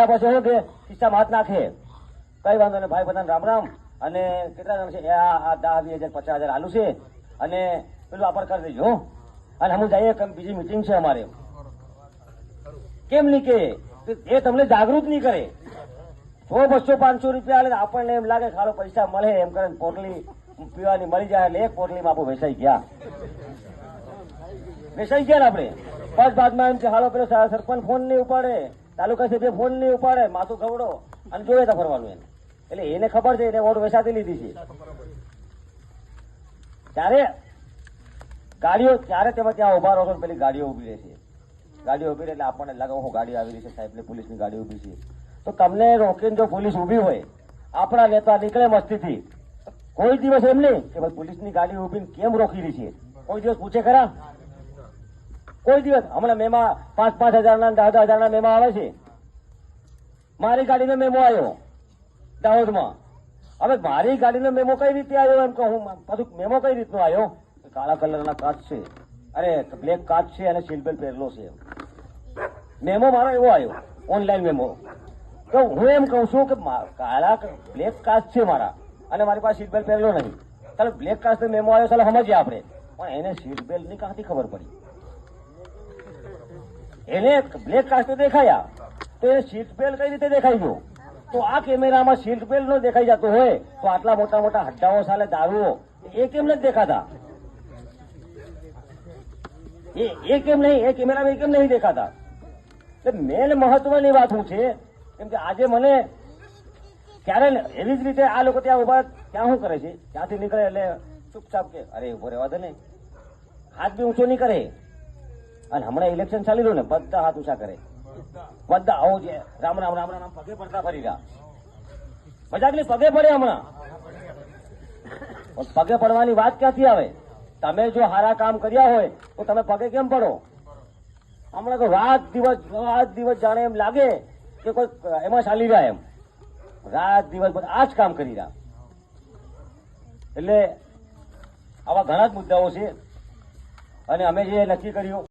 પછી શું કે ખિસ્સામાં હાથ નાખે, કઈ વાંધો ને ભાઈ, બધાને રામ રામ. અને કેટલા જણ છે? આ 10,000, 20,000, 50,000 આલુ છે અને પેલું આપર કરી દેજો હો. અને અમે જઈએ, બીજી મીટિંગ છે અમારે. કેમ નહીં કે એ તમને જાગૃત નહીં કરે? 100, 200, 500 રૂપિયા આલે આપણને એમ લાગે ખાલો પૈસા મળે એમ કરે, પોટલી પીવાની મળી જાય એટલે એક પોટલીમાં આપણે વેચાઈ ગયા ને આપણે. બસ બાદમાં એમ છે હાલો પેલો સરપંચ ફોન નહીં ઉપાડે, તાલુકા સભ્ય ફોન નહીં ઉપાડે, માથું ખવડો અને જોયે તા ફરવાનું એને. એટલે એને ખબર છે એને વોટ વેચાતી લીધી છે. ત્યારે ગાડીઓ, ત્યારે તેમાં ત્યાં ઉભા રહો છો, પેલી ગાડીઓ ઉભી રહે છે. ગાડીઓ ઉભી રહે એટલે આપણને લાગે ઓહો ગાડી આવી રહી છે સાહેબ, પોલીસની ગાડી ઉભી છે. તો તમને રોકીને જો પોલીસ ઉભી હોય, આપણા નેતા નીકળે મસ્તીથી, કોઈ દિવસ એમ નહીં કે ભાઈ પોલીસની ગાડી ઉભીને કેમ રોકી રહી છે, કોઈ દિવસ પૂછે ખરા? કોઈ દિવસ. હમણાં મેમાં 5,000 ના 10,000 ના મેમાં આવે છે. મારી ગાડીનો મેમો આવ્યો દાહોદમાં. હવે મારી ગાડીનો મેમો કઈ રીતે આવ્યો એમ કહું, પાછું મેમો કઈ રીતનો આવ્યો? કાળા કલરના કાચ છે, અરે બ્લેક કાચ છે અને સીટ બેલ્ટ પહેરેલો છે. મેમો મારો એવો આવ્યો, ઓનલાઈન મેમો. તો હું એમ કહું છું કે કાળા બ્લેક કાચ છે મારા અને મારી પાસે સીટ બેલ્ટ પહેરેલો નહીં. ચાલો બ્લેક કાચ તો મેમો આવ્યો, ચાલો સમજીએ આપણે, પણ એને સીટ બેલ્ટ ની ક્યાંથી ખબર પડી? એને બ્લેક કાચ તો દેખાયા, તો એ સીટ બેલ્ટ કઈ રીતે દેખાઈ ગયો? તો આ કેમેરામાં સીટ બેલ્ટ નો દેખાઈ જતો હોય તો આટલા મોટા મોટા હડ્ડાઓ સાલે દારૂઓ એ કેમ નથી દેખાતા? એ કેમ નહીં, એ કેમેરામાં કેમ નહીં દેખાતા? મેન મહત્વની વાત શું છે, કેમ કે આજે મને ક્યારે એવી જ રીતે આ લોકો ત્યાં ઉભા ત્યાં શું કરે છે, ત્યાંથી નીકળે એટલે ચૂપચાપ કે અરે ઉભો રહેવા દે ને, હાથ બી ઊંચો નહીં કરે. અને હમણાં ઇલેક્શન ચાલી રહ્યું ને, બધા હાથ ઊંચા કરે, બધા આવો છે રામ રામ રામ રામ પગે પડતા ફરી રહ્યા. મજાક ની પગે પડે હમણાં. પગે પડવાની વાત ક્યાંથી આવે? તમે જો સારા કામ કર્યા હોય તો તમે પગે કેમ પડો? હમણાં તો રાત દિવસ જાણે એમ લાગે કે કોઈ એમાં ચાલી રહ્યા એમ, રાત દિવસ બધા આ જ કામ કરી રહ્યા. એટલે આવા ઘણા જ મુદ્દાઓ છે અને અમે જે નક્કી કર્યું